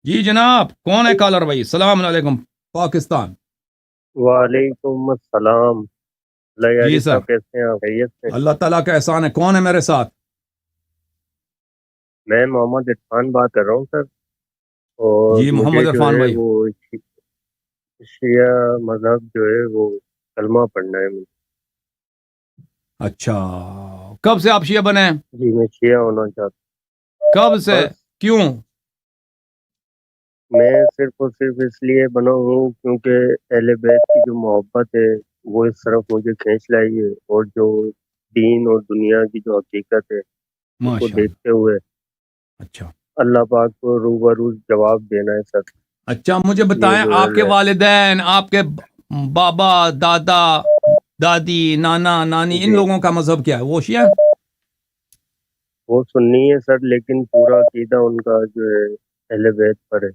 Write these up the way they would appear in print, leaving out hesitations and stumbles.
جی جناب، کون ہے کالر بھائی؟ السلام علیکم پاکستان۔ وعلیکم السلام۔ اللہ جی یاری سر، صاحب کیسے ہیں؟ خیریت سے؟ اللہ تعالیٰ کا احسان ہے۔ کون ہے میرے ساتھ؟ میں محمد عرفان بات کر رہا ہوں سر، اور جی مجھے محمد جو عرفان ہے بھائی۔ وہ شیعہ مذہب جو ہے وہ کلمہ پڑھنا ہے مجھے۔ اچھا، کب سے آپ شیعہ بنے ہیں؟ جی میں شیعہ ہونا چاہتا کب ہوں۔ سے؟ بس کیوں؟ میں صرف اور صرف اس لیے بنا ہوں کیونکہ اہل بیت کی جو محبت ہے وہ اس طرف مجھے کھینچ لائی ہے، اور جو دین اور دنیا کی جو حقیقت ہے اس کو ماشاء اللہ۔ دیکھتے ہوئے اچھا اللہ پاک کو روبرو جواب دینا ہے سر۔ اچھا، مجھے یہ بتائیں، جو آپ کے ہے والدین، آپ کے بابا، دادا، دادی، نانا، نانی، ان جی لوگوں کا مذہب کیا ہے؟ وہ شیعہ ہیں؟ وہ سنی ہے سر، لیکن پورا عقیدہ ان کا جو ہے اہل بیت پر ہے،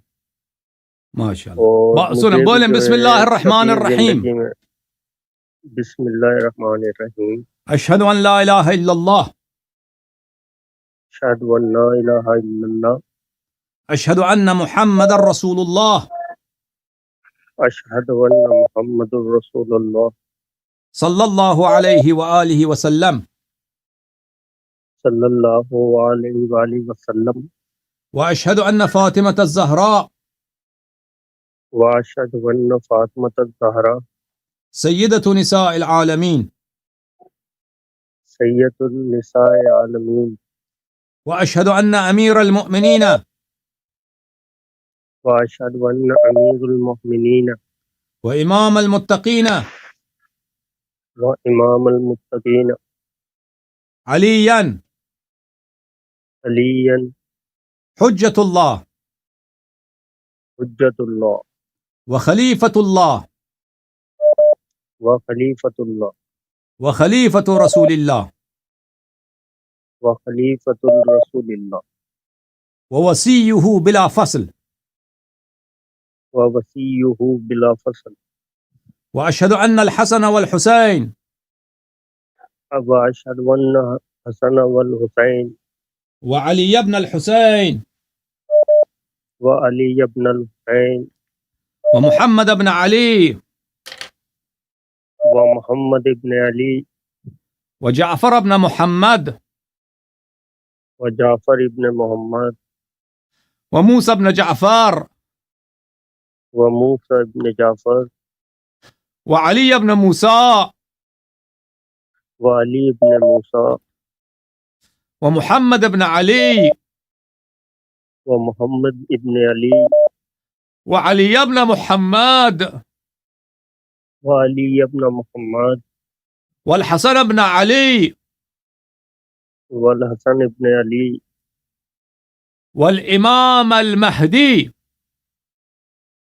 ماشاء اور اللہ، سنیں، مجھے بھی بولیں جو بسم ہے اللہ الرحمن کبھی الرحیم۔ زندگی میں بسم اللہ الرحمن الرحیم، اشہد ان لا الہ الا اللہ، اشہد ان لا الہ الا اللہ، اشہد ان محمد الرسول اللہ، اشہد ان محمد الرسول اللہ صلی اللہ علیہ وآلہ وسلم، صلی اللہ علیہ وآلہ وسلم، واشہد ان فاطمة الزہراء واشہد ان فاطمۃ الزہرا سیدۃ نساء العالمین، سید النساء عالمین، واشہد ان امیر المؤمنین واشہد ان امیر المؤمنین وامام المتقین و امام المتقین علیا علی حجۃ اللہ حجت اللہ وخلیفۃ اللہ و خلیفۃ اللہ وخلیفۃ رسول اللہ و خلیفۃ الرسول اللہ ووصیہ بلا فصل، و وصیہ بلا فصل، واشہد ان الحسن والحسین اب اشہد ان حسن والحسین وعلی بن الحسین و علی ابن الحسین ومحمد بن علی و محمد ابن علی وجعفر بن محمد و جعفر ابن محمد وموسى بن جعفر و موسیٰ ابن جعفر وعلي بن موسى و علی ابن موسیٰ ومحمد بن علي و محمد ابن علی وعلي بن محمد و علی ابن محمد والحسن بن علي و الحسن ابن علی والإمام المهدي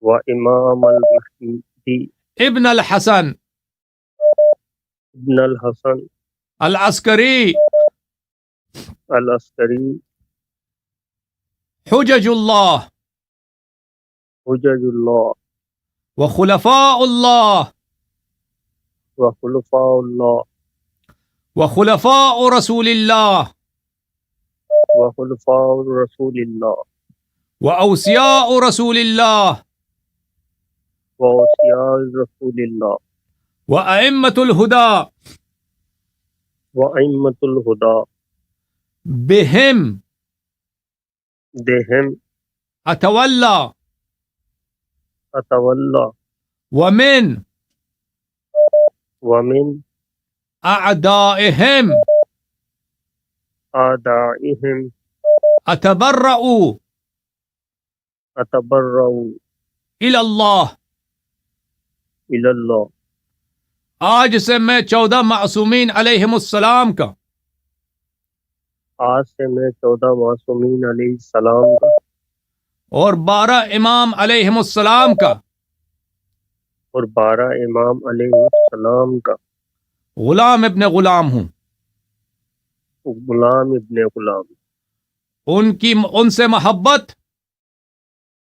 و امام المہدی ابن الحسن ابن الحسن العسكري العسکری حجج الله حجج اللہ وخلفاء الله و خلفاء اللہ وخلفاء رسول الله و خلفاء رسول اللہ وأوصياء رسول الله و اوصیاء رسول اللہ وأئمة الهدى و ائمۃ الہدیٰ بهم دہم أتولى اتولى ومن ومن أعدائهم اعدائهم أتبرأ اتبرأ إلى الله۔ الی اللہ۔ آج سے میں 14 معصومین علیہم السلام کا آج سے میں 14 معصومین علیہ السلام کا اور 12 امام علیہم السلام کا اور 12 امام علیہ السلام کا غلام ابن غلام ہوں۔ غلام ابن غلام، ان سے محبت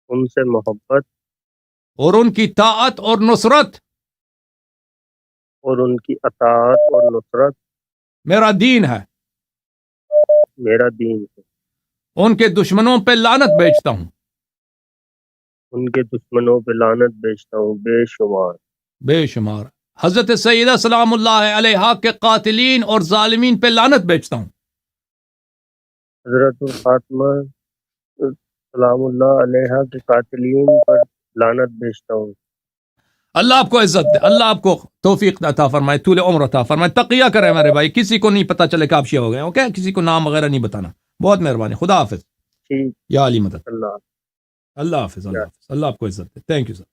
ان سے محبت اور ان کی طاعت اور نصرت اور ان کی اطاعت اور نصرت میرا دین ہے۔ میرا دین ہے۔ ان کے دشمنوں پہ لعنت بھیجتا ہوں۔ ان کے دشمنوں پہ لعنت بھیجتا ہوں بے شمار. بے شمار. حضرت سیدہ سلام اللہ علیہا کے قاتلین اور ظالمین پہ لعنت بھیجتا ہوں. حضرت فاطمہ سلام اللہ علیہ کے قاتلین پر لعنت بھیجتا ہوں. اللہ آپ کو عزت دے, اللہ آپ کو توفیق عطا فرمائے, طول عمر عطا فرمائے, تقیہ کرے میرے بھائی, کسی کو نہیں پتہ چلے کہ آپ شیعہ ہو گئے, اوکے, کسی کو نام وغیرہ نہیں بتانا. بہت مہربانی, خدا حافظ. ٹھیک. یا علی مدد. اللہ اللہ حافظ. اللہ حافظ. اللہ آپ کو عزت دے. Thank you sir.